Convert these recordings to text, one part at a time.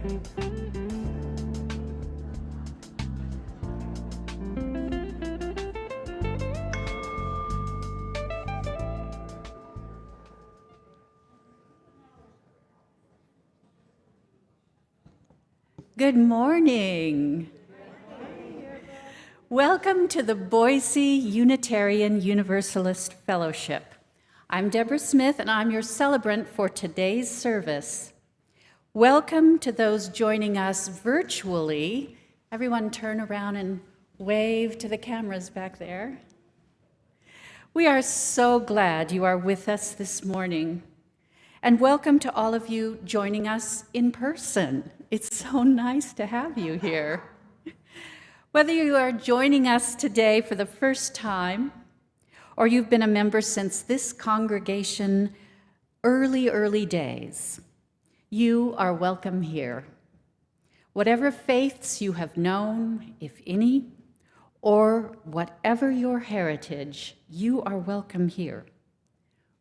Good morning. Welcome to the Boise Unitarian Universalist Fellowship. I'm Debra Smith, and I'm your celebrant for today's service. Welcome to those joining us virtually. Everyone turn around and wave to the cameras back there. We are so glad you are with us this morning. And welcome to all of you joining us in person. It's so nice to have you here. Whether you are joining us today for the first time, or you've been a member since this congregation early days, you are welcome here. Whatever faiths you have known, if any, or whatever your heritage, you are welcome here.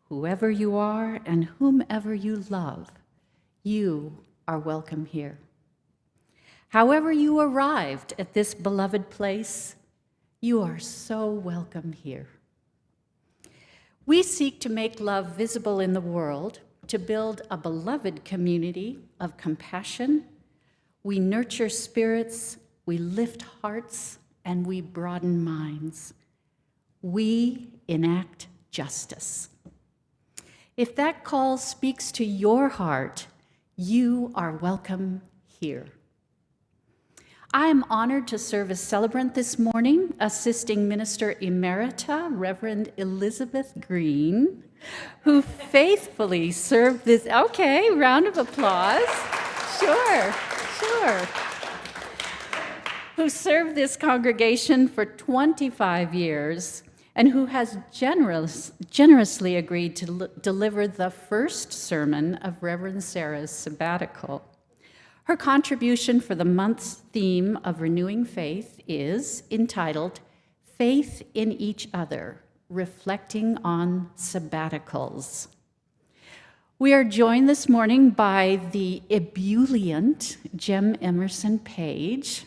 Whoever you are and whomever you love, you are welcome here. However you arrived at this beloved place, you are so welcome here. We seek to make love visible in the world, to build a beloved community of compassion. We nurture spirits, we lift hearts, and we broaden minds. We enact justice. If that call speaks to your heart, you are welcome here. I am honored to serve as celebrant this morning, assisting Minister Emerita, Reverend Elizabeth Greene, who faithfully served this, okay, round of applause. Sure. Who served this congregation for 25 years, and who has generously agreed to deliver the first sermon of Reverend Sarah's sabbatical. Her contribution for the month's theme of renewing faith is entitled Faith in Each Other, Reflecting on Sabbaticals. We are joined this morning by the ebullient Gem Emerson-Paige,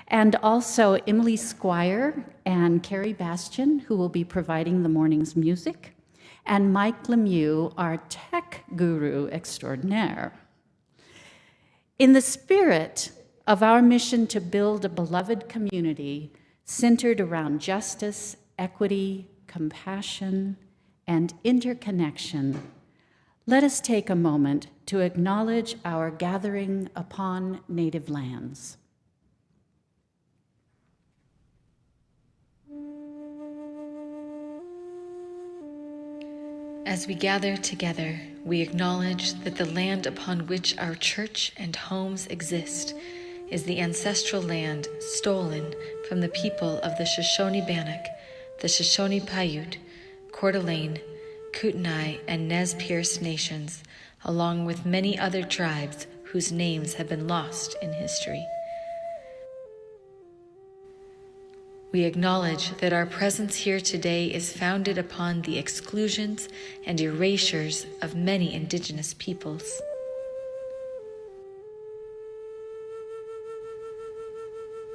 and also Emily Squyer and Carrie Bastian, who will be providing the morning's music, and Mike Lemieux, our tech guru extraordinaire. In the spirit of our mission to build a beloved community centered around justice, equity, compassion, and interconnection, let us take a moment to acknowledge our gathering upon native lands. As we gather together, we acknowledge that the land upon which our church and homes exist is the ancestral land stolen from the people of the Shoshone-Bannock, the Shoshone-Paiute, Coeur d'Alene, Kootenai, and Nez Perce nations, along with many other tribes whose names have been lost in history. We acknowledge that our presence here today is founded upon the exclusions and erasures of many indigenous peoples.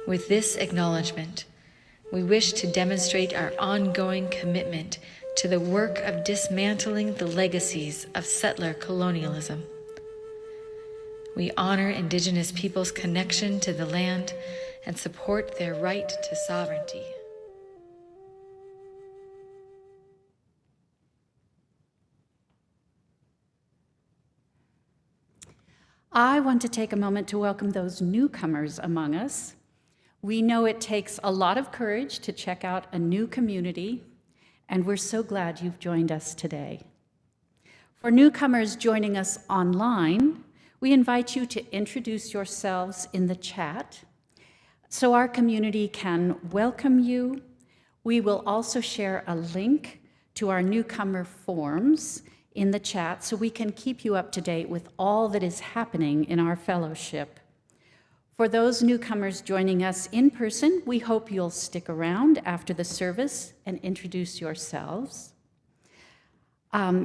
With this acknowledgement, we wish to demonstrate our ongoing commitment to the work of dismantling the legacies of settler colonialism. We honor indigenous peoples' connection to the land and support their right to sovereignty. I want to take a moment to welcome those newcomers among us. We know it takes a lot of courage to check out a new community, and we're so glad you've joined us today. For newcomers joining us online, we invite you to introduce yourselves in the chat so our community can welcome you. We will also share a link to our newcomer forms in the chat so we can keep you up to date with all that is happening in our fellowship. For those newcomers joining us in person, we hope you'll stick around after the service and introduce yourselves.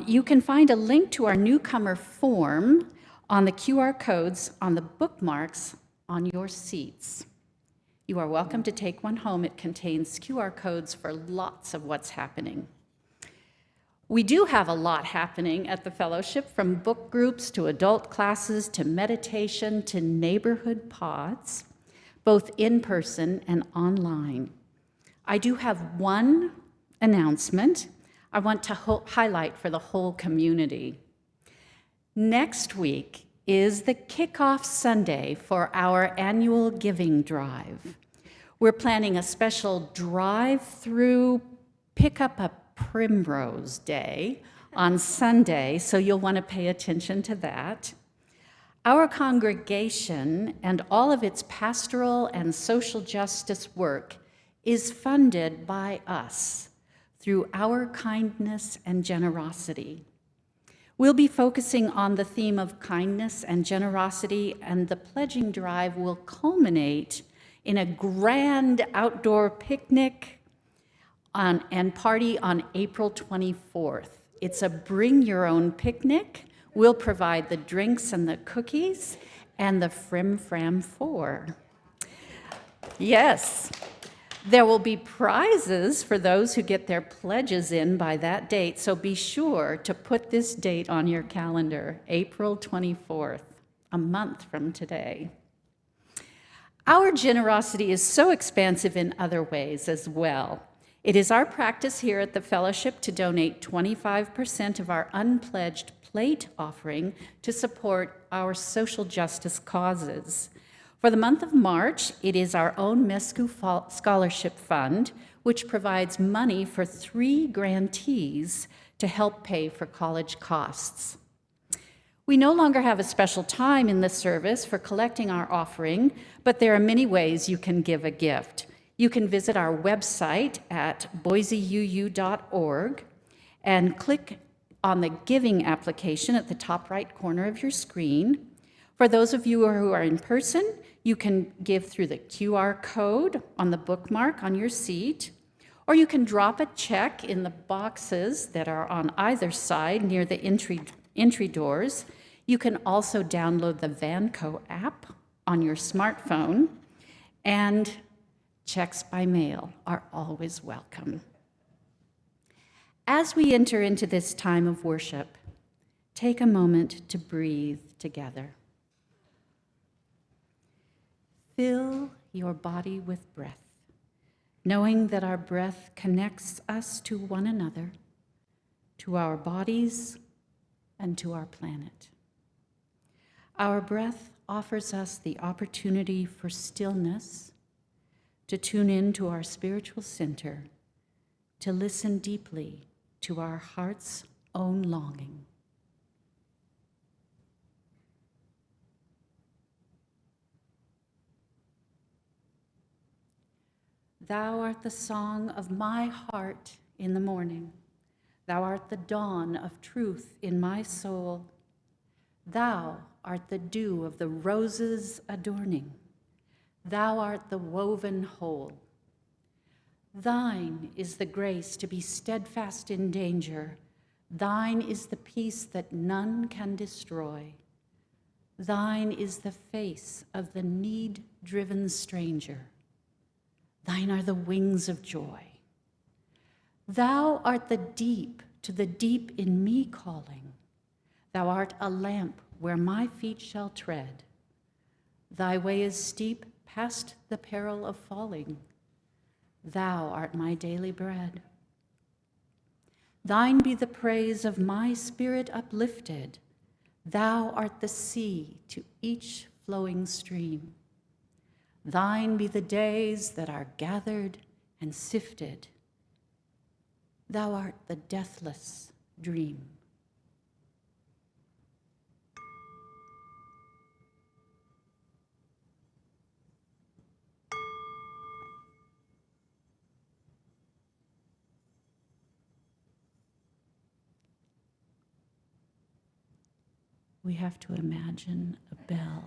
You can find a link to our newcomer form on the QR codes on the bookmarks on your seats. You are welcome to take one home. It contains QR codes for lots of what's happening. We do have a lot happening at the fellowship, from book groups to adult classes to meditation to neighborhood pods, both in person and online. I do have one announcement I want to highlight for the whole community. Next week is the kickoff Sunday for our annual giving drive. We're planning a special drive-through pick up a Primrose Day on Sunday, so you'll want to pay attention to that. Our congregation and all of its pastoral and social justice work is funded by us through our kindness and generosity. We'll be focusing on the theme of kindness and generosity, and the pledging drive will culminate in a grand outdoor picnic and party on April 24th. It's a bring your own picnic. We'll provide the drinks and the cookies and the Frim Fram 4. Yes, there will be prizes for those who get their pledges in by that date, so be sure to put this date on your calendar, April 24th, a month from today. Our generosity is so expansive in other ways as well. It is our practice here at the fellowship to donate 25% of our unpledged plate offering to support our social justice causes. For the month of March, it is our own MESCU Scholarship Fund, which provides money for 3 grantees to help pay for college costs. We no longer have a special time in the service for collecting our offering, but there are many ways you can give a gift. You can visit our website at boiseuu.org and click on the giving application at the top right corner of your screen. For those of you who are in person, you can give through the QR code on the bookmark on your seat, or you can drop a check in the boxes that are on either side near the entry doors. You can also download the Vanco app on your smartphone, and checks by mail are always welcome. As we enter into this time of worship, take a moment to breathe together. Fill your body with breath, knowing that our breath connects us to one another, to our bodies, and to our planet. Our breath offers us the opportunity for stillness, to tune in to our spiritual center, to listen deeply to our heart's own longing. Thou art the song of my heart in the morning. Thou art the dawn of truth in my soul. Thou art the dew of the roses adorning. Thou art the woven whole. Thine is the grace to be steadfast in danger. Thine is the peace that none can destroy. Thine is the face of the need-driven stranger. Thine are the wings of joy. Thou art the deep to the deep in me calling. Thou art a lamp where my feet shall tread. Thy way is steep past the peril of falling. Thou art my daily bread. Thine be the praise of my spirit uplifted. Thou art the sea to each flowing stream. Thine be the days that are gathered and sifted. Thou art the deathless dream. We have to imagine a bell.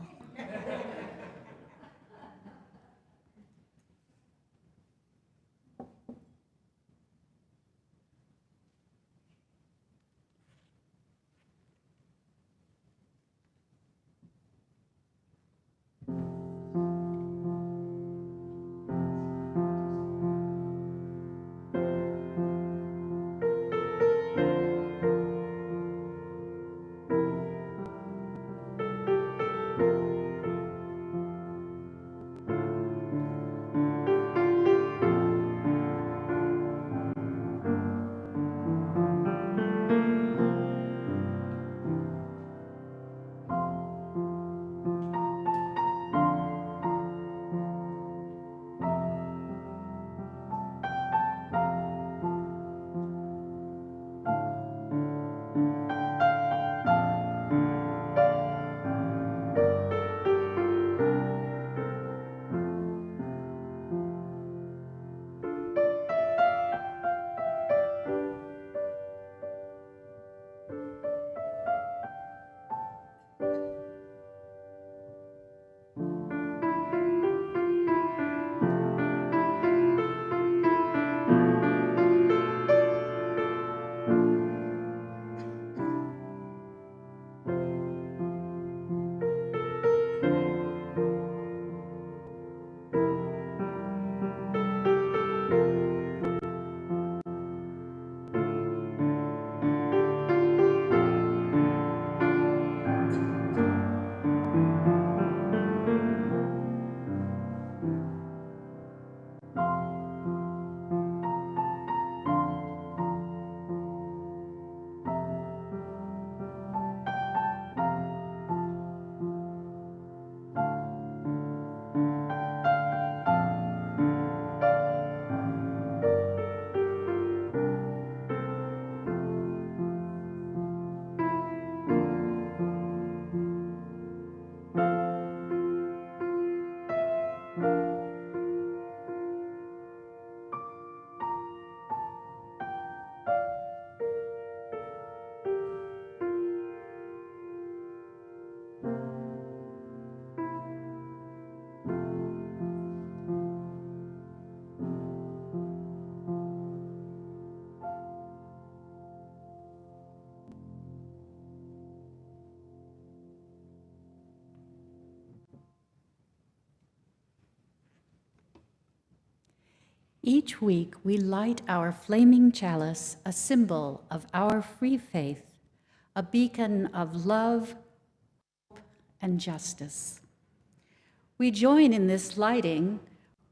Each week, we light our flaming chalice, a symbol of our free faith, a beacon of love, hope, and justice. We join in this lighting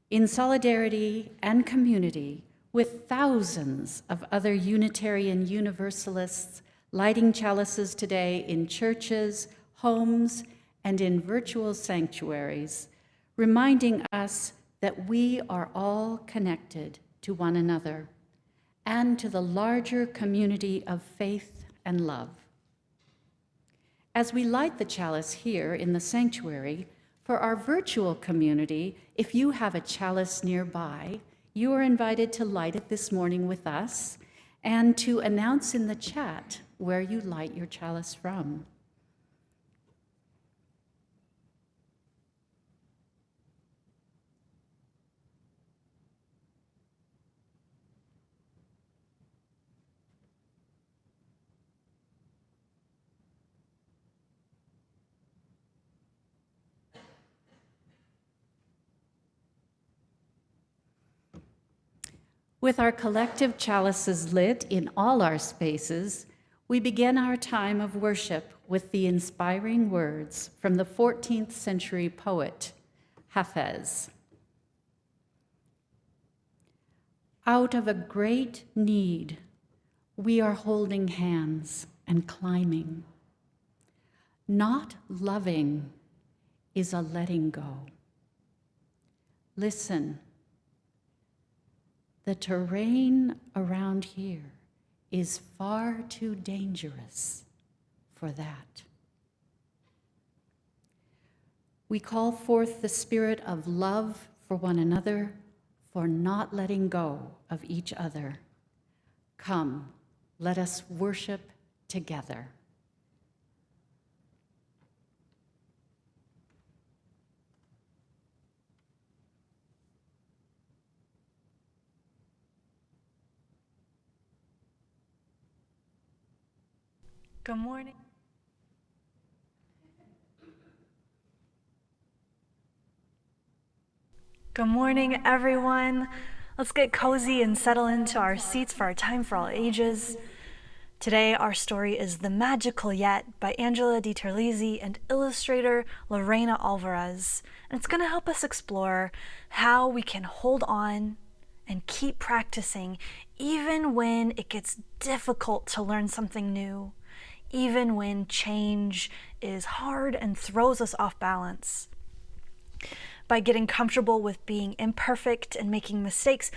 in solidarity and community with thousands of other Unitarian Universalists lighting chalices today in churches, homes, and in virtual sanctuaries, reminding us that we are all connected to one another and to the larger community of faith and love. As we light the chalice here in the sanctuary, for our virtual community, if you have a chalice nearby, you are invited to light it this morning with us and to announce in the chat where you light your chalice from. With our collective chalices lit in all our spaces, we begin our time of worship with the inspiring words from the 14th century poet, Hafez. Out of a great need, we are holding hands and climbing. Not loving is a letting go. Listen. The terrain around here is far too dangerous for that. We call forth the spirit of love for one another, for not letting go of each other. Come, let us worship together. Good morning. Good morning, everyone. Let's get cozy and settle into our seats for our time for all ages. Today, our story is The Magical Yet by Angela DiTerlizzi and illustrator Lorena Alvarez. And it's going to help us explore how we can hold on and keep practicing even when it gets difficult to learn something new, even when change is hard and throws us off balance. By getting comfortable with being imperfect and making mistakes,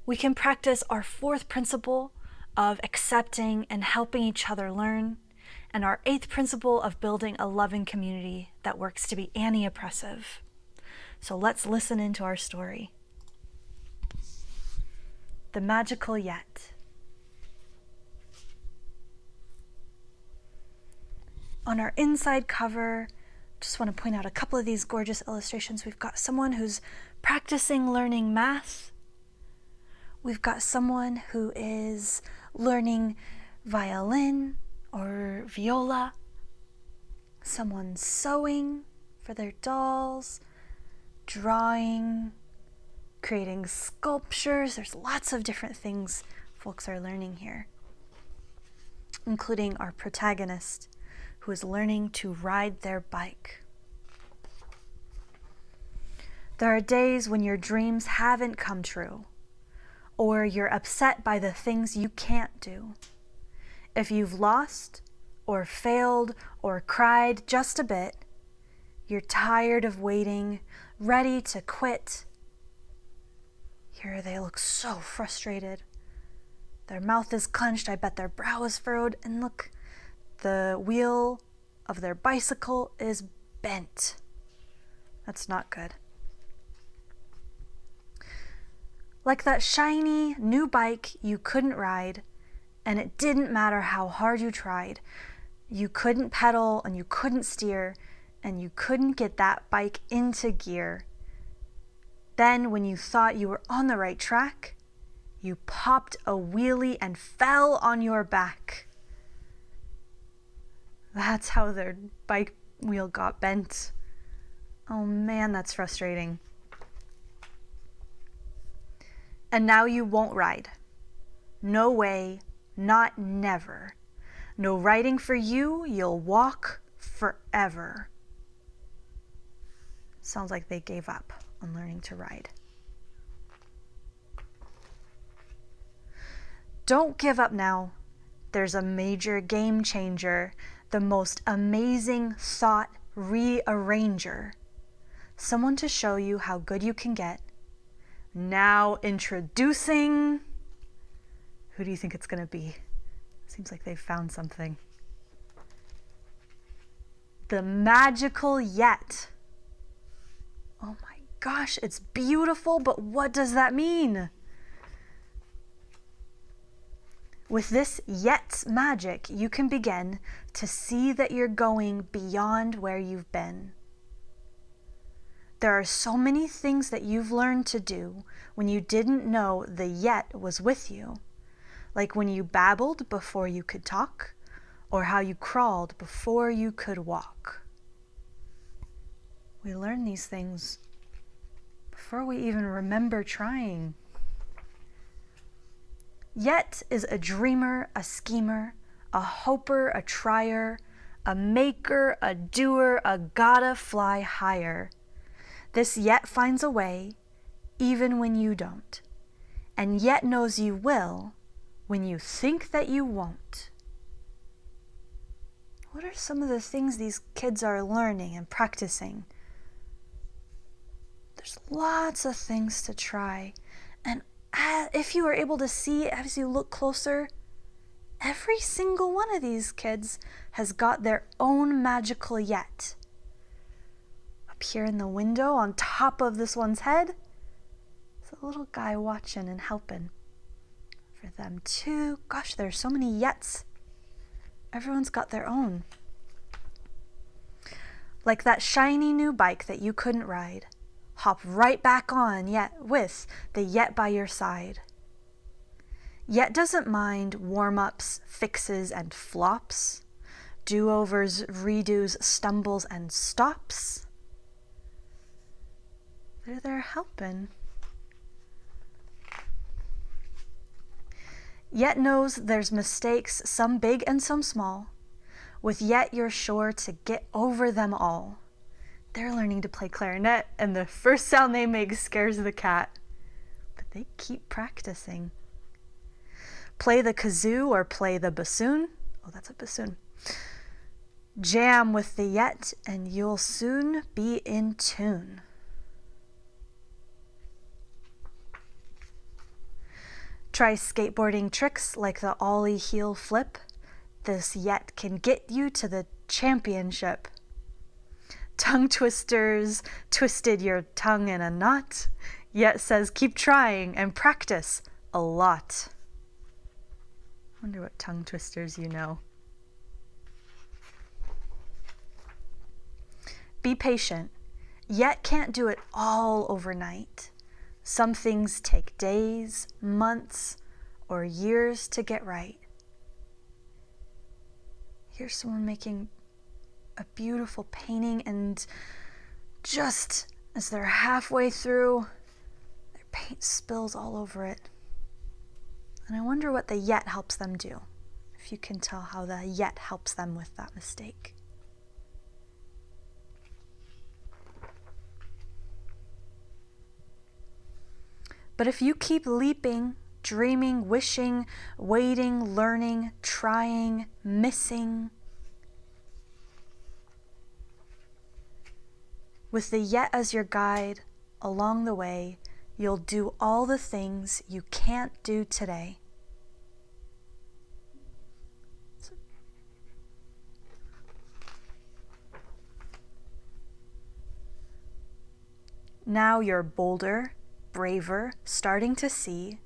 we can practice our fourth principle of accepting and helping each other learn, and our eighth principle of building a loving community that works to be anti-oppressive. So let's listen into our story. The Magical Yet. On our inside cover, just want to point out a couple of these gorgeous illustrations. We've got someone who's practicing learning math. We've got someone who is learning violin or viola. Someone sewing for their dolls, drawing, creating sculptures. There's lots of different things folks are learning here, including our protagonist, who is learning to ride their bike. There are days when your dreams haven't come true, or you're upset by the things you can't do. If you've lost, or failed, or cried just a bit, you're tired of waiting, ready to quit. Here they look so frustrated. Their mouth is clenched, I bet their brow is furrowed, and look, the wheel of their bicycle is bent. That's not good. Like that shiny new bike you couldn't ride, and it didn't matter how hard you tried. You couldn't pedal and you couldn't steer, and you couldn't get that bike into gear. Then when you thought you were on the right track, you popped a wheelie and fell on your back. That's how their bike wheel got bent. Oh man, that's frustrating. And now you won't ride. No way, not never. No riding for you, you'll walk forever. Sounds like they gave up on learning to ride. Don't give up now. There's a major game changer, the most amazing thought rearranger. Someone to show you how good you can get. Now introducing... Who do you think it's going to be? Seems like they've found something. The magical yet. Oh my gosh, it's beautiful, but what does that mean? With this yet magic, you can begin to see that you're going beyond where you've been. There are so many things that you've learned to do when you didn't know the yet was with you. Like when you babbled before you could talk, or how you crawled before you could walk. We learn these things before we even remember trying. Yet is a dreamer, a schemer, a hoper, a trier, a maker, a doer, a gotta fly higher. This yet finds a way, even when you don't, and yet knows you will when you think that you won't. What are some of the things these kids are learning and practicing? There's lots of things to try, and if you are able to see as you look closer, every single one of these kids has got their own magical yet. Up here in the window on top of this one's head, there's a little guy watching and helping. For them too, gosh, there's so many yets. Everyone's got their own. Like that shiny new bike that you couldn't ride. Hop right back on yet with the yet by your side. Yet doesn't mind warm-ups, fixes, and flops, do-overs, redos, stumbles, and stops. They're there helping. Yet knows there's mistakes, some big and some small. With yet you're sure to get over them all. They're learning to play clarinet, and the first sound they make scares the cat. But they keep practicing. Play the kazoo or play the bassoon. Oh, that's a bassoon. Jam with the yet, and you'll soon be in tune. Try skateboarding tricks like the ollie heel flip. This yet can get you to the championship. Tongue twisters, twisted your tongue in a knot, yet says keep trying and practice a lot. Wonder what tongue twisters you know. Be patient, yet can't do it all overnight. Some things take days, months, or years to get right. Here's someone making a beautiful painting, and just as they're halfway through, their paint spills all over it. And I wonder what the yet helps them do, if you can tell how the yet helps them with that mistake. But if you keep leaping, dreaming, wishing, waiting, learning, trying, missing, with the yet as your guide along the way, you'll do all the things you can't do today. Now you're bolder, braver, starting to see.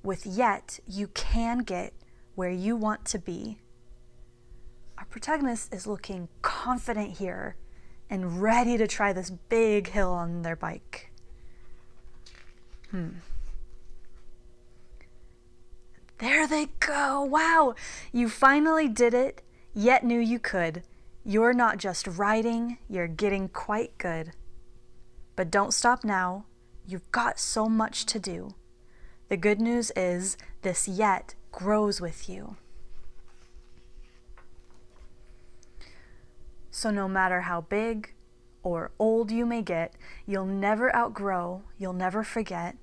With yet, you can get where you want to be. Our protagonist is looking confident here and ready to try this big hill on their bike. There they go. Wow, you finally did it, yet knew you could. You're not just riding, you're getting quite good. But don't stop now. You've got so much to do. The good news is this yet grows with you. So no matter how big or old you may get, you'll never outgrow, you'll never forget.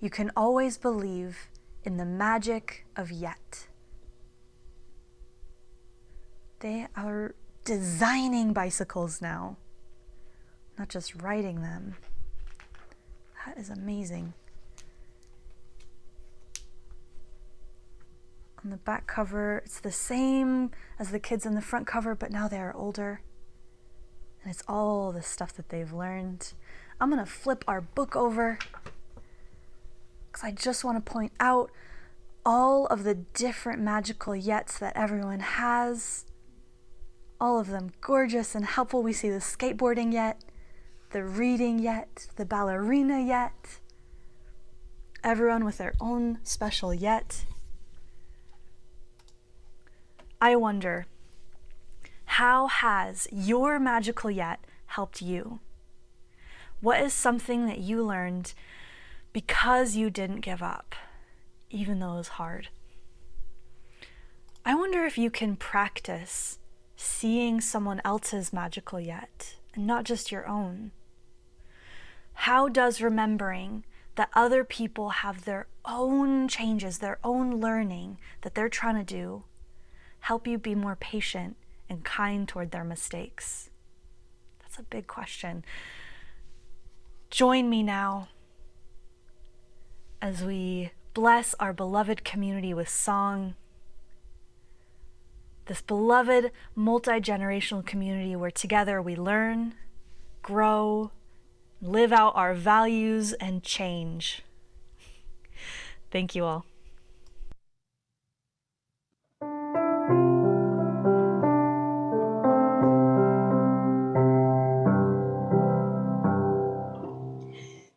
You can always believe in the magic of yet. They are designing bicycles now, not just riding them. That is amazing. On the back cover, it's the same as the kids on the front cover, but now they are older. And it's all the stuff that they've learned. I'm gonna flip our book over because I just want to point out all of the different magical yets that everyone has. All of them gorgeous and helpful. We see the skateboarding yet, the reading yet, the ballerina yet. Everyone with their own special yet. I wonder, how has your magical yet helped you? What is something that you learned because you didn't give up, even though it was hard? I wonder if you can practice seeing someone else's magical yet, and not just your own. How does remembering that other people have their own changes, their own learning that they're trying to do, help you be more patient and kind toward their mistakes? That's a big question. Join me now as we bless our beloved community with song. This beloved multi-generational community where together we learn, grow, live out our values, and change. Thank you all.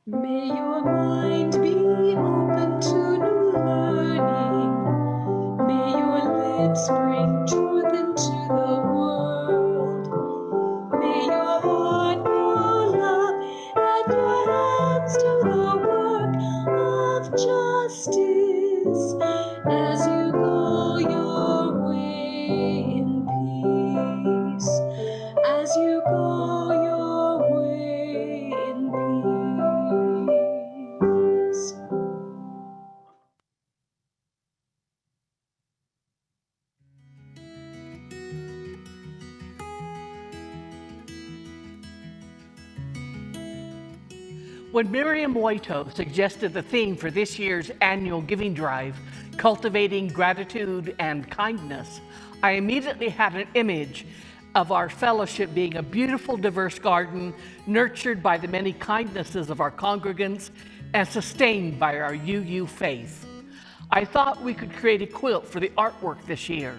May your mind be open to new learning. May your lips bring truth into the world. May your heart know love and your hands do the work of justice as you go your way in peace. As you go your way in peace. When Miriam Waito suggested the theme for this year's annual giving drive, Cultivating Gratitude and Kindness, I immediately had an image of our fellowship being a beautiful, diverse garden nurtured by the many kindnesses of our congregants and sustained by our UU faith. I thought we could create a quilt for the artwork this year.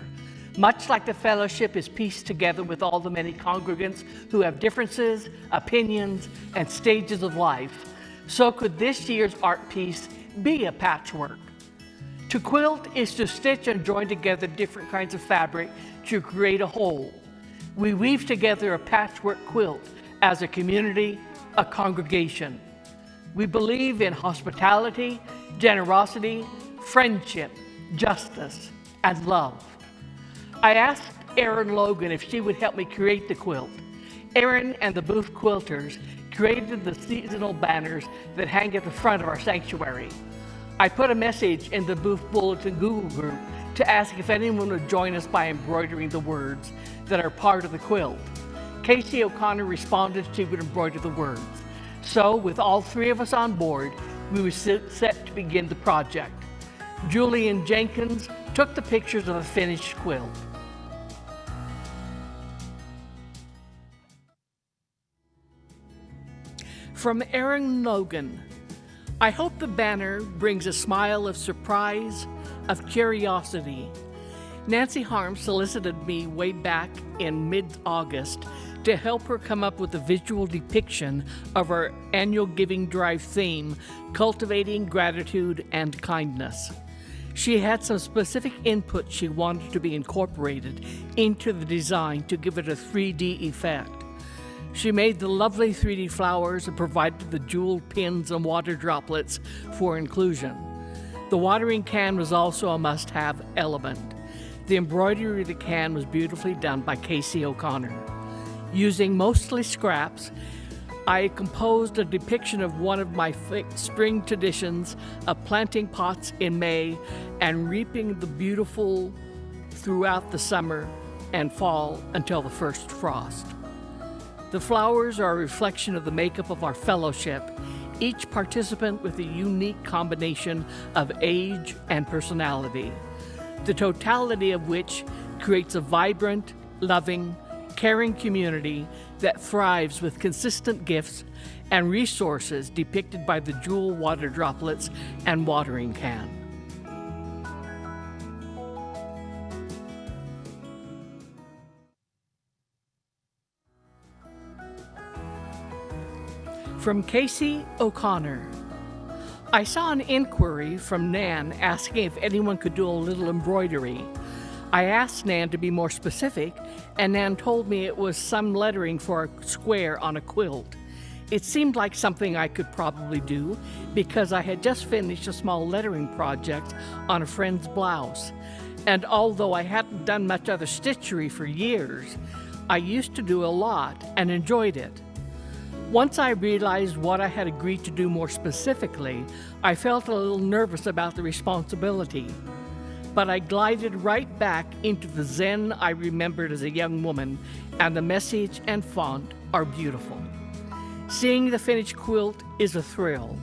Much like the fellowship is pieced together with all the many congregants who have differences, opinions, and stages of life, so could this year's art piece be a patchwork. To quilt is to stitch and join together different kinds of fabric to create a whole. We weave together a patchwork quilt as a community, a congregation. We believe in hospitality, generosity, friendship, justice, and love. I asked Erin Logan if she would help me create the quilt. Erin and the booth quilters created the seasonal banners that hang at the front of our sanctuary. I put a message in the booth bulletin Google group to ask if anyone would join us by embroidering the words that are part of the quilt. Casey O'Connor responded she would embroider the words. So with all three of us on board, we were set to begin the project. Julian Jenkins took the pictures of the finished quilt. From Erin Logan, I hope the banner brings a smile of surprise, of curiosity. Nancy Harms solicited me way back in mid-August to help her come up with a visual depiction of our annual giving drive theme, Cultivating Gratitude and Kindness. She had some specific input she wanted to be incorporated into the design to give it a 3D effect. She made the lovely 3D flowers and provided the jeweled pins and water droplets for inclusion. The watering can was also a must-have element. The embroidery of the can was beautifully done by Casey O'Connor. Using mostly scraps, I composed a depiction of one of my spring traditions of planting pots in May and reaping the beautiful throughout the summer and fall until the first frost. The flowers are a reflection of the makeup of our fellowship, each participant with a unique combination of age and personality, the totality of which creates a vibrant, loving, caring community that thrives with consistent gifts and resources depicted by the jewel water droplets and watering can. From Casey O'Connor. I saw an inquiry from Nan asking if anyone could do a little embroidery. I asked Nan to be more specific, and Nan told me it was some lettering for a square on a quilt. It seemed like something I could probably do because I had just finished a small lettering project on a friend's blouse. And although I hadn't done much other stitchery for years, I used to do a lot and enjoyed it. Once I realized what I had agreed to do more specifically, I felt a little nervous about the responsibility. But I glided right back into the zen I remembered as a young woman, and the message and font are beautiful. Seeing the finished quilt is a thrill.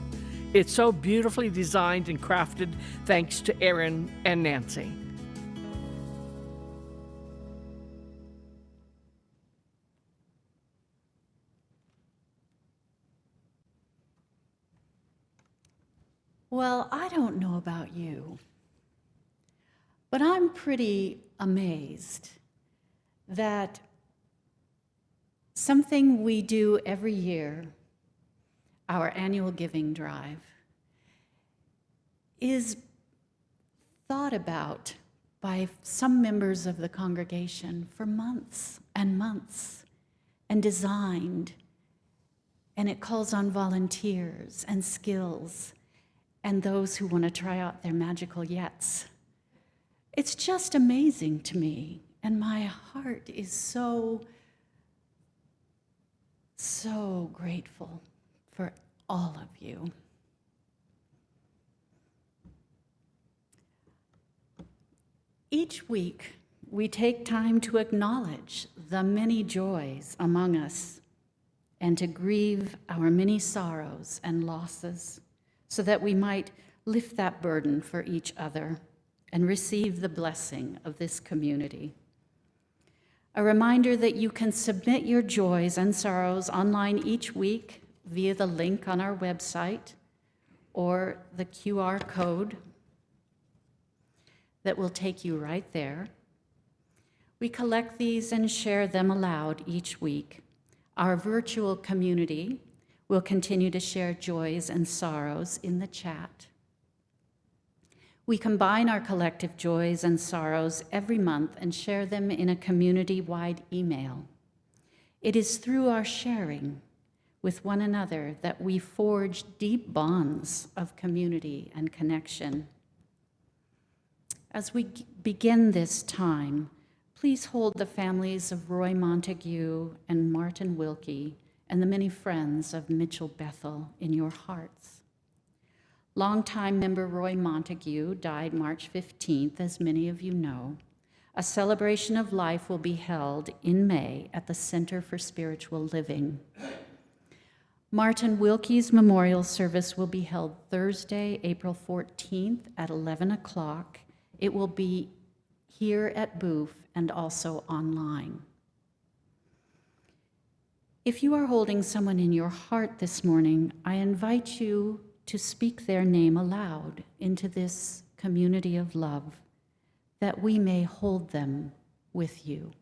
It's so beautifully designed and crafted thanks to Erin and Nancy. Well, I don't know about you, but I'm pretty amazed that something we do every year, our annual giving drive, is thought about by some members of the congregation for months and months and designed, and it calls on volunteers and skills and those who want to try out their magical yets. It's just amazing to me, and my heart is so grateful for all of you. Each week, we take time to acknowledge the many joys among us and to grieve our many sorrows and losses, so that we might lift that burden for each other and receive the blessing of this community. A reminder that you can submit your joys and sorrows online each week via the link on our website or the QR code that will take you right there. We collect these and share them aloud each week. Our virtual community will continue to share joys and sorrows in the chat. We combine our collective joys and sorrows every month and share them in a community-wide email. It is through our sharing with one another that we forge deep bonds of community and connection. As we begin this time, please hold the families of Roy Montague and Martin Wilkie and the many friends of Mitchell Bethel in your hearts. Longtime member Roy Montague died March 15th, as many of you know. A celebration of life will be held in May at the Center for Spiritual Living. Martin Wilkie's memorial service will be held Thursday, April 14th at 11 o'clock. It will be here at Booth and also online. If you are holding someone in your heart this morning, I invite you to speak their name aloud into this community of love, that we may hold them with you.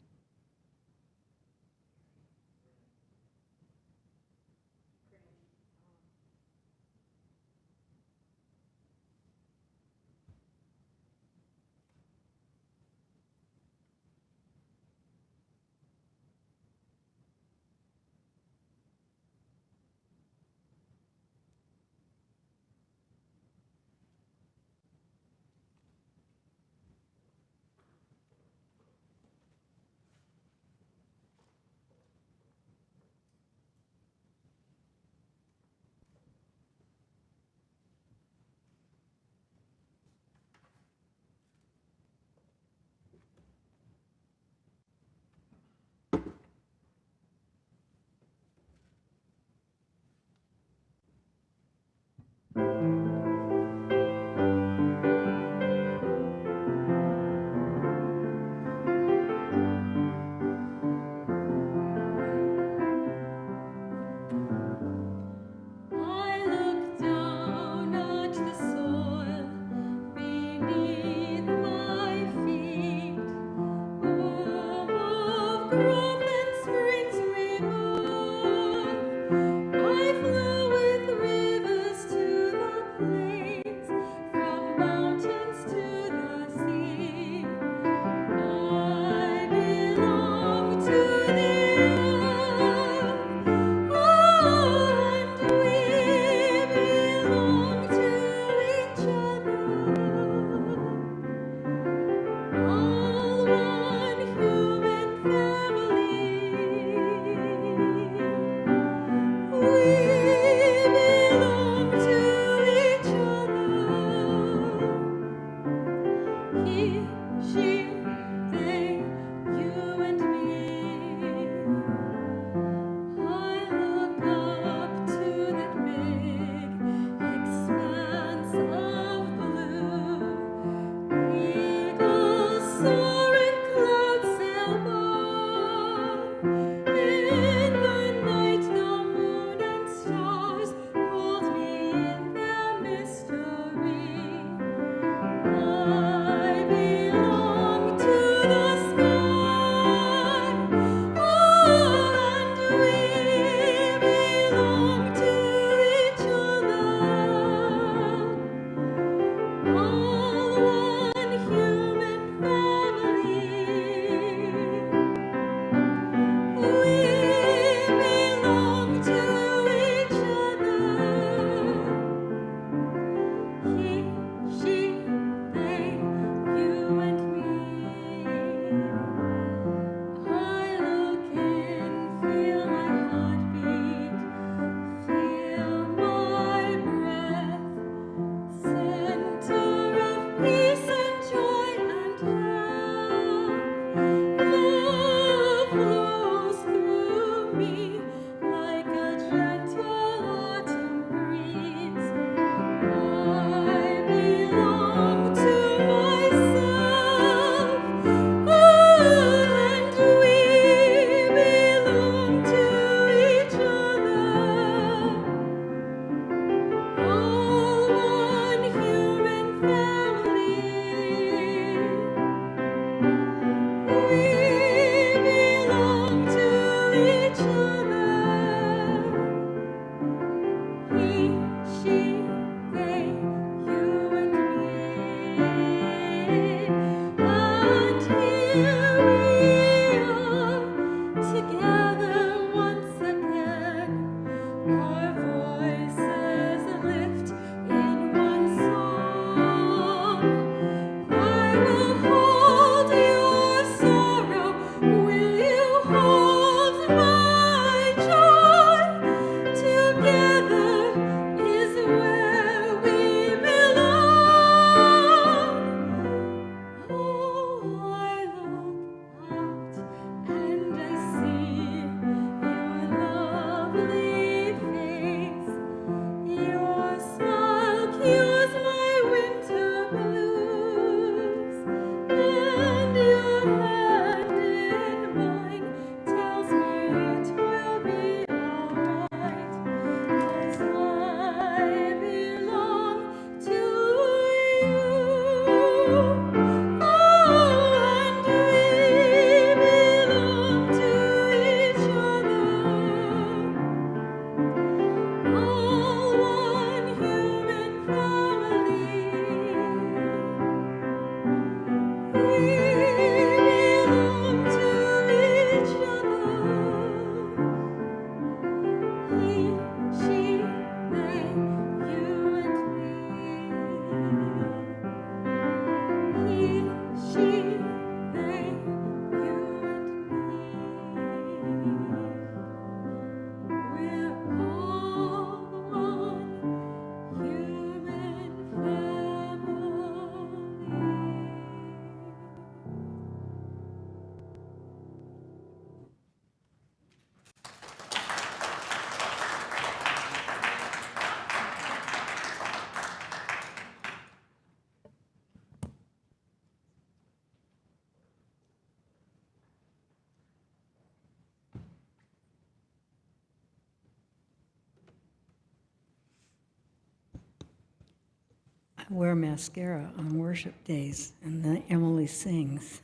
I wear mascara on worship days, and then Emily sings.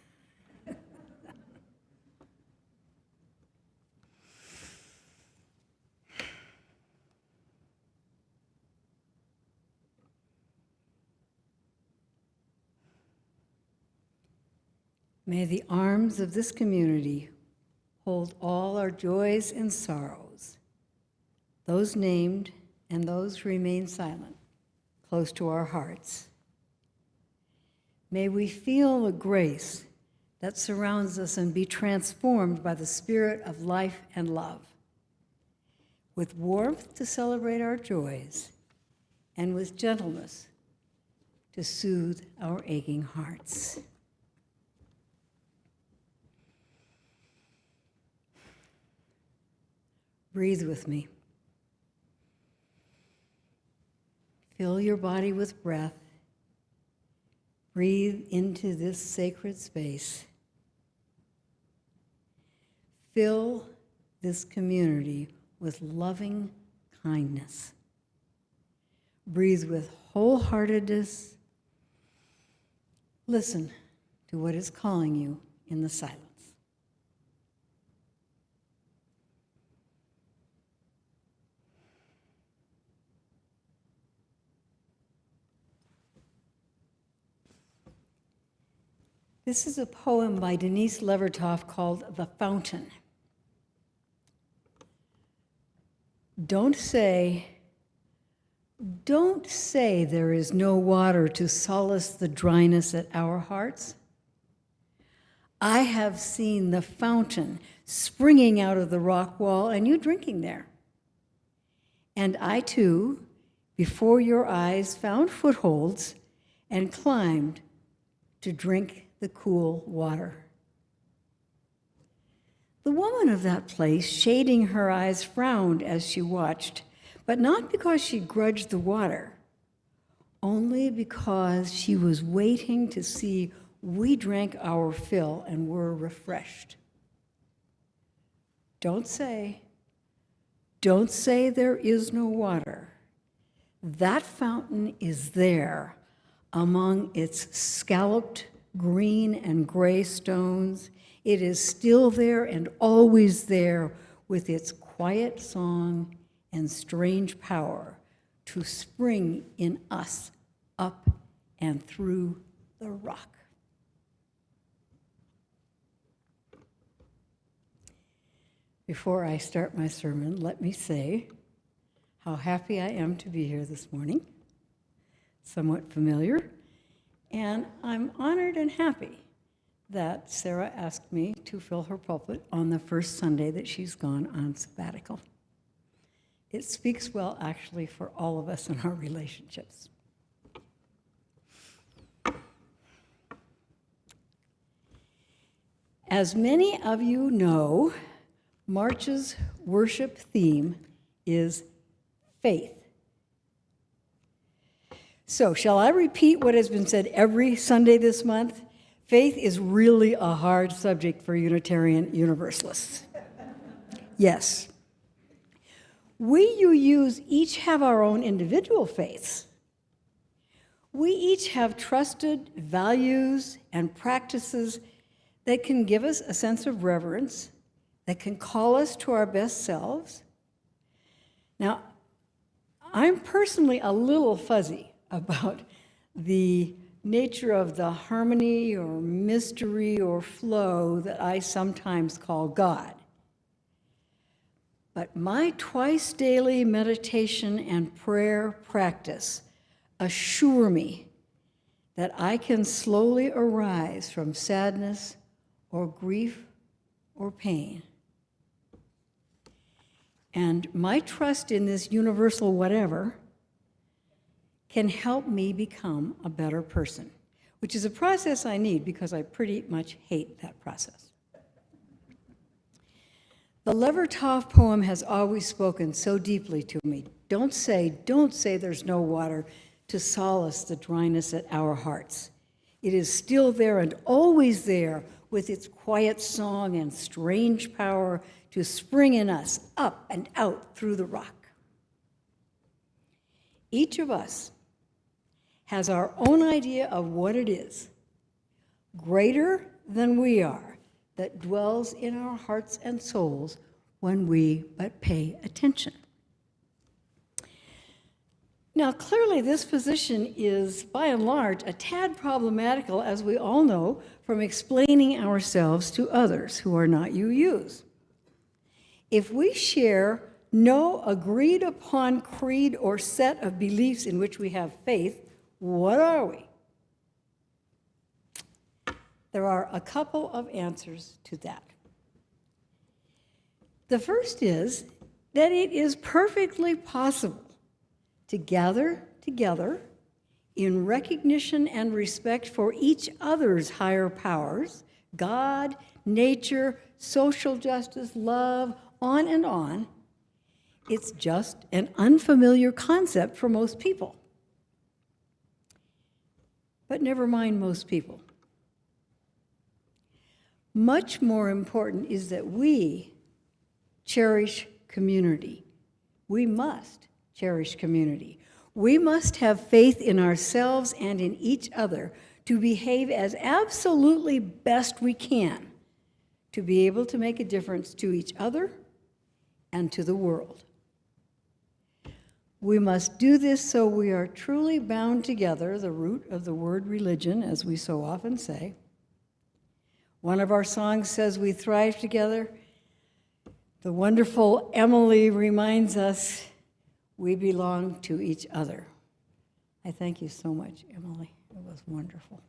May the arms of this community hold all our joys and sorrows, those named and those who remain silent, close to our hearts. May we feel the grace that surrounds us and be transformed by the spirit of life and love, with warmth to celebrate our joys and with gentleness to soothe our aching hearts. Breathe with me. Fill your body with breath. Breathe into this sacred space. Fill this community with loving kindness. Breathe with wholeheartedness. Listen to what is calling you in the silence. This is a poem by Denise Levertov called The Fountain. Don't say there is no water to solace the dryness at our hearts. I have seen the fountain springing out of the rock wall and you drinking there. And I too, before your eyes, found footholds and climbed to drink the cool water. The woman of that place, shading her eyes, frowned as she watched, but not because she grudged the water, only because she was waiting to see we drank our fill and were refreshed. Don't say there is no water. That fountain is there among its scalloped green and gray stones. It is still there and always there with its quiet song and strange power to spring in us up and through the rock. Before I start my sermon, let me say how happy I am to be here this morning. Somewhat familiar. And I'm honored and happy that Sarah asked me to fill her pulpit on the first Sunday that she's gone on sabbatical. It speaks well, actually, for all of us in our relationships. As many of you know, March's worship theme is faith. So, shall I repeat what has been said every Sunday this month? Faith is really a hard subject for Unitarian Universalists. Yes. We UUs each have our own individual faiths. We each have trusted values and practices that can give us a sense of reverence, that can call us to our best selves. Now, I'm personally a little fuzzy about the nature of the harmony or mystery or flow that I sometimes call God. But my twice daily meditation and prayer practice assure me that I can slowly arise from sadness or grief or pain. And my trust in this universal whatever can help me become a better person, which is a process I need because I pretty much hate that process. The Levertov poem has always spoken so deeply to me. Don't say there's no water to solace the dryness at our hearts. It is still there and always there with its quiet song and strange power to spring in us up and out through the rock. Each of us has our own idea of what it is, greater than we are, that dwells in our hearts and souls when we but pay attention. Now, clearly, this position is, by and large, a tad problematical, as we all know, from explaining ourselves to others who are not UUs. If we share no agreed-upon creed or set of beliefs in which we have faith, what are we? There are a couple of answers to that. The first is that it is perfectly possible to gather together in recognition and respect for each other's higher powers, God, nature, social justice, love, on and on. It's just an unfamiliar concept for most people. But never mind most people. Much more important is that we cherish community. We must cherish community. We must have faith in ourselves and in each other to behave as absolutely best we can to be able to make a difference to each other and to the world. We must do this so we are truly bound together, the root of the word religion, as we so often say. One of our songs says we thrive together. The wonderful Emily reminds us we belong to each other. I thank you so much, Emily. It was wonderful.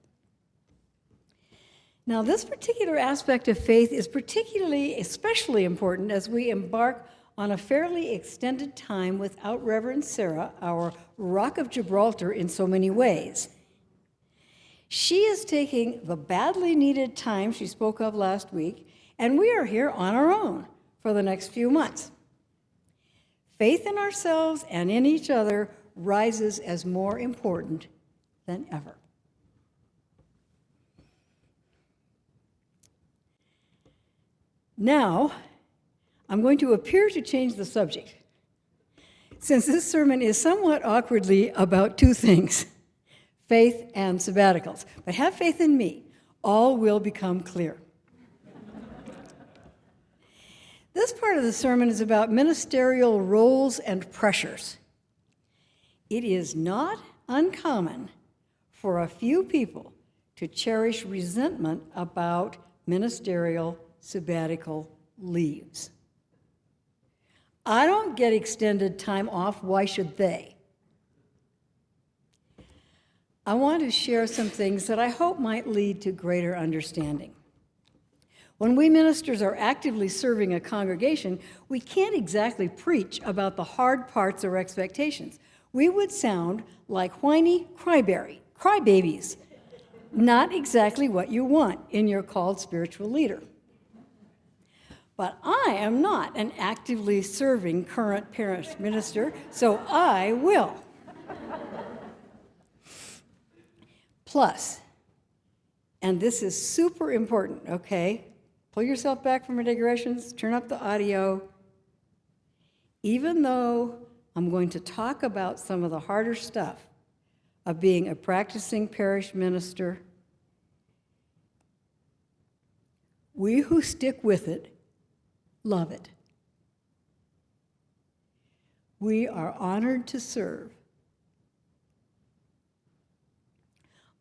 Now, this particular aspect of faith is especially important as we embark on a fairly extended time without Reverend Sarah, our Rock of Gibraltar in so many ways. She is taking the badly needed time she spoke of last week, and we are here on our own for the next few months. Faith in ourselves and in each other rises as more important than ever. Now, I'm going to appear to change the subject, since this sermon is somewhat awkwardly about two things, faith and sabbaticals. But have faith in me, all will become clear. This part of the sermon is about ministerial roles and pressures. It is not uncommon for a few people to cherish resentment about ministerial sabbatical leaves. I don't get extended time off, why should they? I want to share some things that I hope might lead to greater understanding. When we ministers are actively serving a congregation, we can't exactly preach about the hard parts or expectations. We would sound like whiny crybabies, not exactly what you want in your called spiritual leader. But I am not an actively serving current parish minister, so I will. Plus, and this is super important, okay? Pull yourself back from your digressions, turn up the audio. Even though I'm going to talk about some of the harder stuff of being a practicing parish minister, we who stick with it love it. We are honored to serve,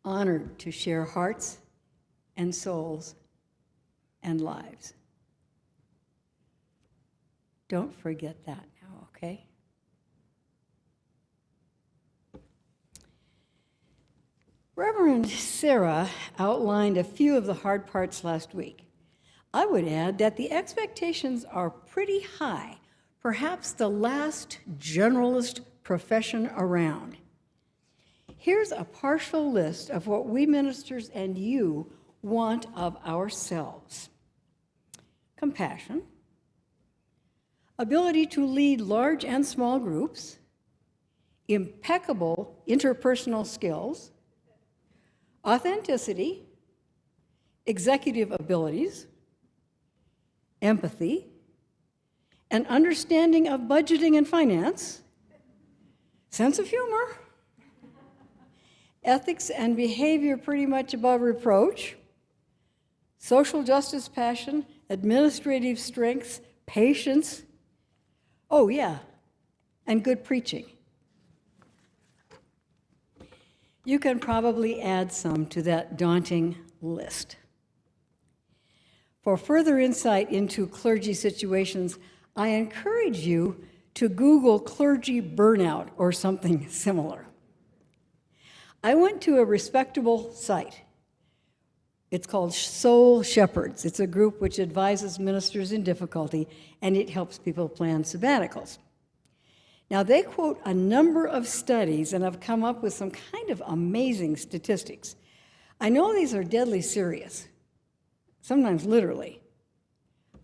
honored to share hearts and souls and lives. Don't forget that now, okay? Reverend Sarah outlined a few of the hard parts last week. I would add that the expectations are pretty high, perhaps the last generalist profession around. Here's a partial list of what we ministers and you want of ourselves. Compassion, ability to lead large and small groups, impeccable interpersonal skills, authenticity, executive abilities, empathy, an understanding of budgeting and finance, sense of humor, ethics and behavior pretty much above reproach, social justice passion, administrative strengths, patience, oh yeah, and good preaching. you can probably add some to that daunting list. For further insight into clergy situations, I encourage you to Google clergy burnout or something similar. I went to a respectable site. It's called Soul Shepherds. It's a group which advises ministers in difficulty, and it helps people plan sabbaticals. Now, they quote a number of studies and have come up with some kind of amazing statistics. I know these are deadly serious, sometimes literally,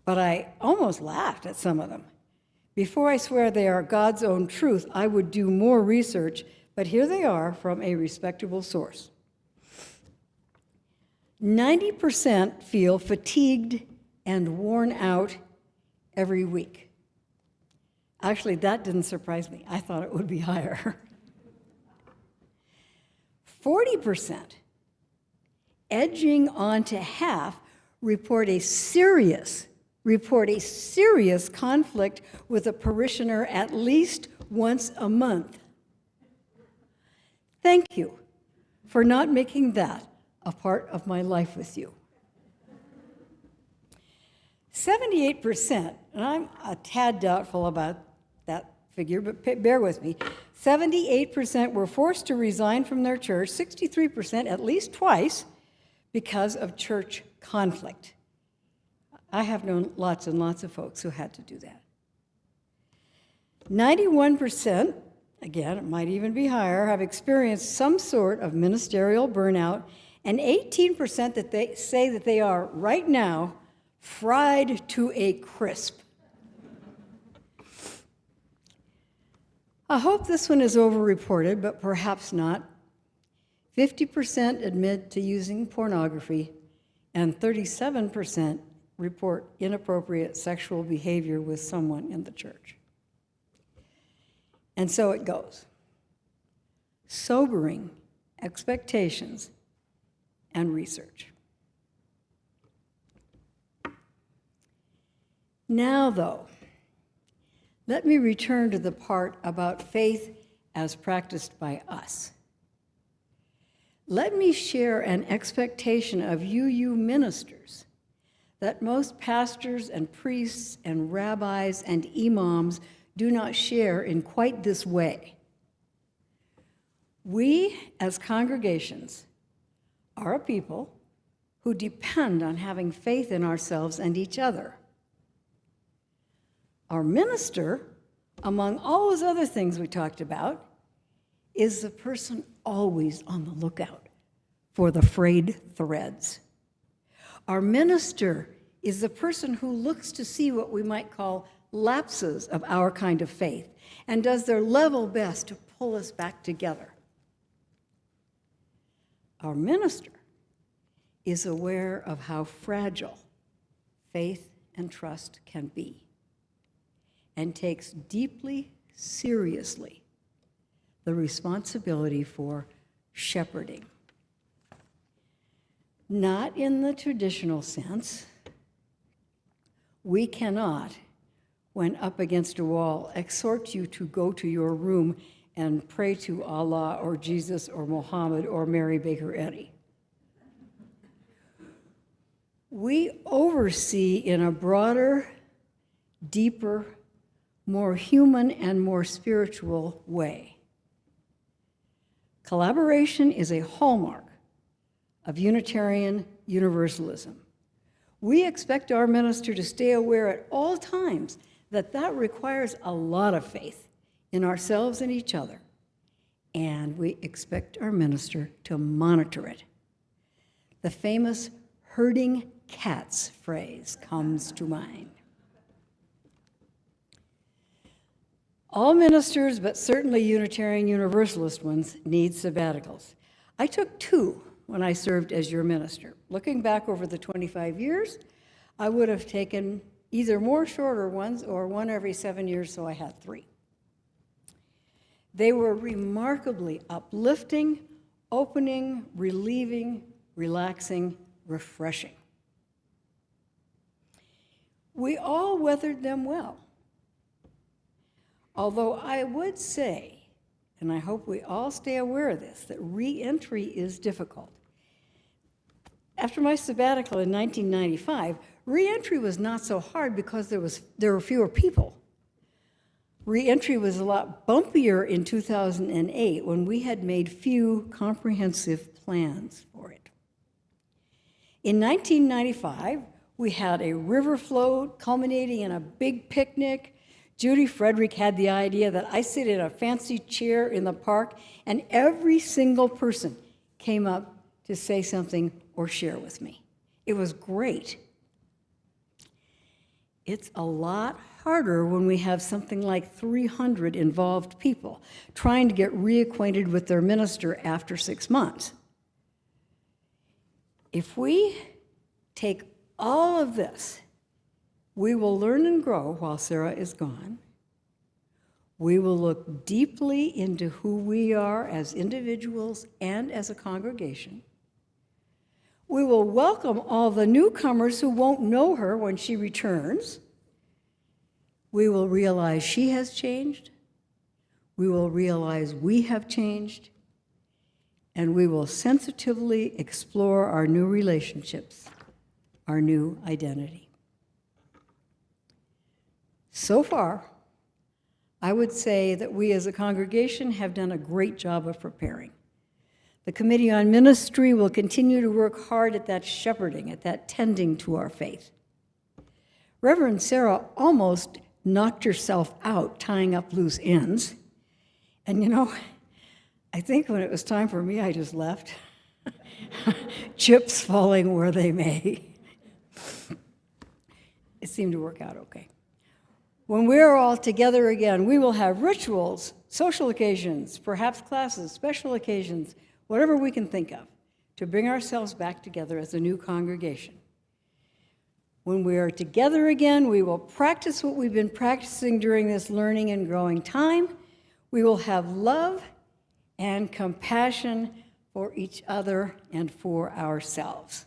but I almost laughed at some of them. Before I swear they are God's own truth, I would do more research, but here they are from a respectable source. 90% feel fatigued and worn out every week. Actually, that didn't surprise me. I thought it would be higher. 40%, edging on to half, report a serious conflict with a parishioner at least once a month. Thank you for not making that a part of my life with you. 78%, and I'm a tad doubtful about that figure, but bear with me. 78% were forced to resign from their church, 63% at least twice, because of church conflict. I have known lots and lots of folks who had to do that. 91%, again, it might even be higher, have experienced some sort of ministerial burnout, and 18% that they say that they are right now fried to a crisp. I hope this one is overreported, but perhaps not. 50% admit to using pornography, and 37% report inappropriate sexual behavior with someone in the church. And so it goes. Sobering expectations and research. Now, though, let me return to the part about faith as practiced by us. Let me share an expectation of you ministers that most pastors and priests and rabbis and imams do not share in quite this way. We, as congregations, are a people who depend on having faith in ourselves and each other. Our minister, among all those other things we talked about, is the person always on the lookout for the frayed threads. Our minister is the person who looks to see what we might call lapses of our kind of faith and does their level best to pull us back together. Our minister is aware of how fragile faith and trust can be and takes deeply seriously the responsibility for shepherding. Not in the traditional sense. We cannot, when up against a wall, exhort you to go to your room and pray to Allah or Jesus or Muhammad or Mary Baker Eddy. We oversee in a broader, deeper, more human and more spiritual way. Collaboration is a hallmark of Unitarian Universalism. We expect our minister to stay aware at all times that that requires a lot of faith in ourselves and each other, and we expect our minister to monitor it. The famous herding cats phrase comes to mind. All ministers, but certainly Unitarian Universalist ones, need sabbaticals. I took 2 when I served as your minister. Looking back over the 25 years, I would have taken either more shorter ones or one every 7 years, so I had 3. They were remarkably uplifting, opening, relieving, relaxing, refreshing. We all weathered them well. Although I would say and I hope we all stay aware of this, that re-entry is difficult. After my sabbatical in 1995, re-entry was not so hard because there were fewer people. Re-entry was a lot bumpier in 2008 when we had made few comprehensive plans for it. In 1995, we had a river float culminating in a big picnic. Judy Frederick had the idea that I sit in a fancy chair in the park, and every single person came up to say something or share with me. It was great. It's a lot harder when we have something like 300 involved people trying to get reacquainted with their minister after 6 months. If we take all of this, we will learn and grow while Sarah is gone. We will look deeply into who we are as individuals and as a congregation. We will welcome all the newcomers who won't know her when she returns. We will realize she has changed. We will realize we have changed. And we will sensitively explore our new relationships, our new identity. So far, I would say that we as a congregation have done a great job of preparing. The Committee on Ministry will continue to work hard at that shepherding, at that tending to our faith. Reverend Sarah almost knocked herself out tying up loose ends. And you know, I think when it was time for me, I just left. Chips falling where they may. It seemed to work out okay. When we are all together again, we will have rituals, social occasions, perhaps classes, special occasions, whatever we can think of, to bring ourselves back together as a new congregation. When we are together again, we will practice what we've been practicing during this learning and growing time. We will have love and compassion for each other and for ourselves.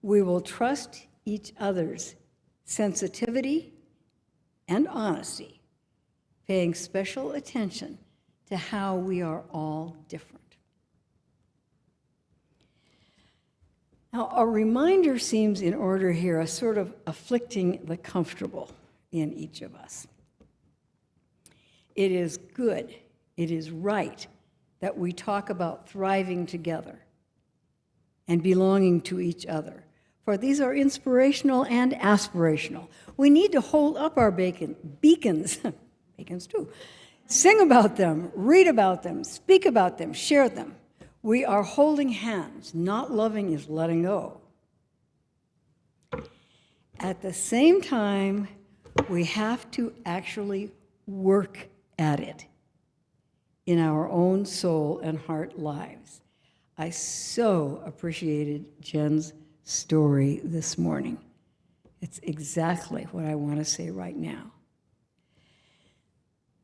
We will trust each other's sensitivity and honesty, paying special attention to how we are all different. Now, a reminder seems in order here, a sort of afflicting the comfortable in each of us. It is good, it is right that we talk about thriving together and belonging to each other, for these are inspirational and aspirational. We need to hold up our beacons, beacons too, sing about them, read about them, speak about them, share them. We are holding hands. Not loving is letting go. At the same time, we have to actually work at it in our own soul and heart lives. I so appreciated Jen's story this morning. It's exactly what I want to say right now.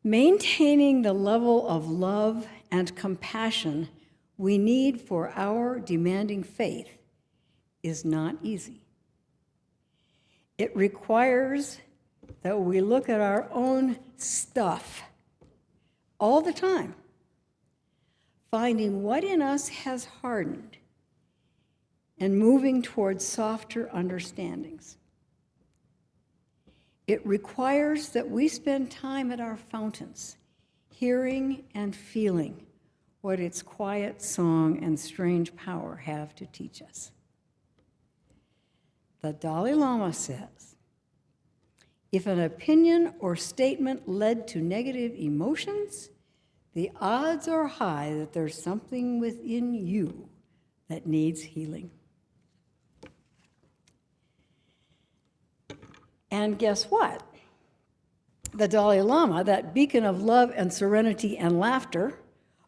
Maintaining the level of love and compassion we need for our demanding faith is not easy. It requires that we look at our own stuff all the time, finding what in us has hardened and moving towards softer understandings. It requires that we spend time at our fountains, hearing and feeling what its quiet song and strange power have to teach us. The Dalai Lama says, if an opinion or statement led to negative emotions, the odds are high that there's something within you that needs healing. And guess what? The Dalai Lama, that beacon of love and serenity and laughter,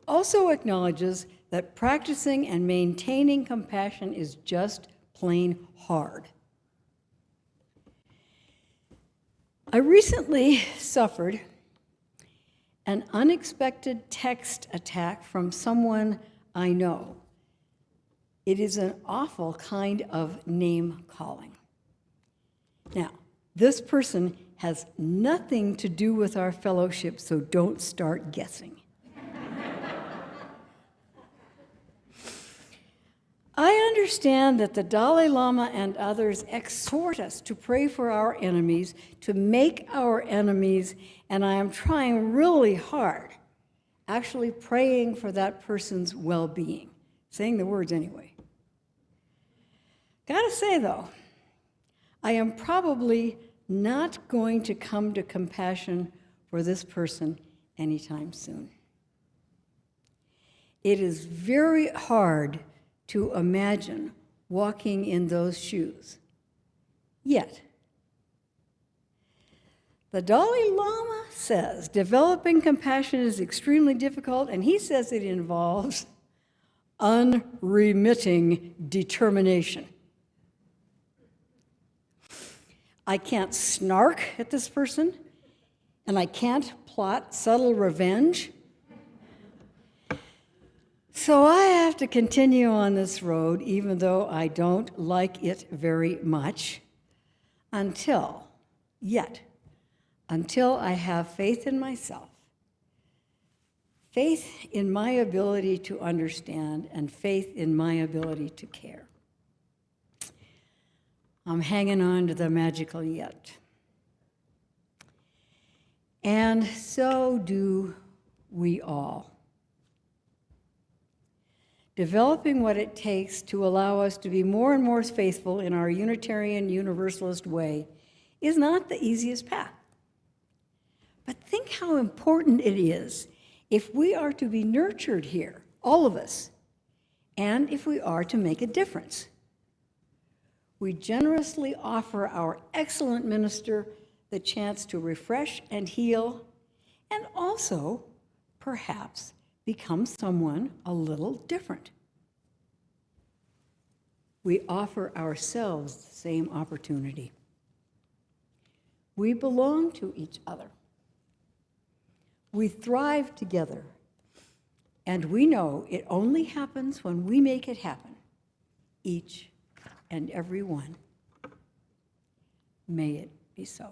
also acknowledges that practicing and maintaining compassion is just plain hard. I recently suffered an unexpected text attack from someone I know. It is an awful kind of name calling. Now, this person has nothing to do with our fellowship, so don't start guessing. I understand that the Dalai Lama and others exhort us to pray for our enemies, to make our enemies, and I am trying really hard, actually praying for that person's well-being, saying the words anyway. Gotta say, though, I am probably not going to come to compassion for this person anytime soon. It is very hard to imagine walking in those shoes. Yet, the Dalai Lama says developing compassion is extremely difficult, and he says it involves unremitting determination. I can't snark at this person, and I can't plot subtle revenge. So I have to continue on this road, even though I don't like it very much, until I have faith in myself, faith in my ability to understand, and faith in my ability to care. I'm hanging on to the magical yet. And so do we all. Developing what it takes to allow us to be more and more faithful in our Unitarian Universalist way is not the easiest path. But think how important it is if we are to be nurtured here, all of us, and if we are to make a difference. We generously offer our excellent minister the chance to refresh and heal, and also, perhaps, become someone a little different. We offer ourselves the same opportunity. We belong to each other. We thrive together, and we know it only happens when we make it happen, each and every one. May it be so.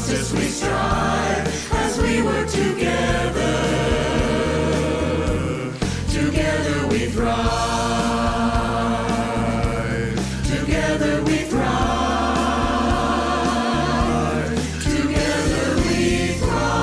justice we strive as we work together. Together we thrive. Together we thrive. Together we thrive.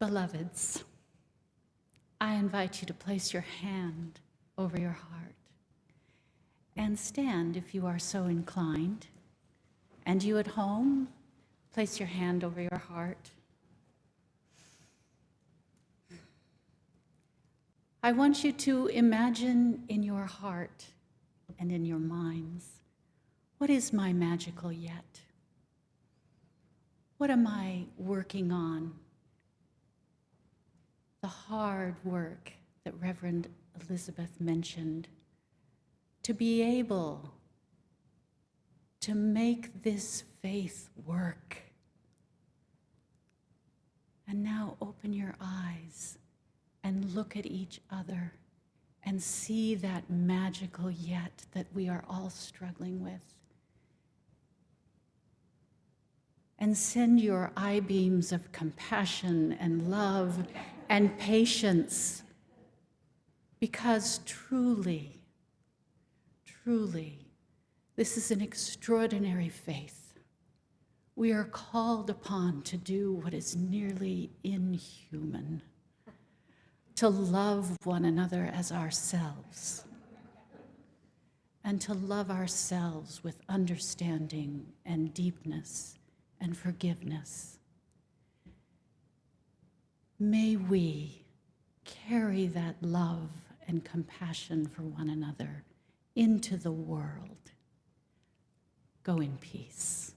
Beloveds, I invite you to place your hand over your heart and stand if you are so inclined. And you at home, place your hand over your heart. I want you to imagine in your heart and in your minds, what is my magical yet? What am I working on? The hard work that Reverend Elizabeth mentioned, to be able to make this faith work. And now open your eyes and look at each other and see that magical yet that we are all struggling with. And send your eye beams of compassion and love and patience, because truly, truly, this is an extraordinary faith. We are called upon to do what is nearly inhuman, to love one another as ourselves, and to love ourselves with understanding and deepness and forgiveness. May we carry that love and compassion for one another into the world. Go in peace.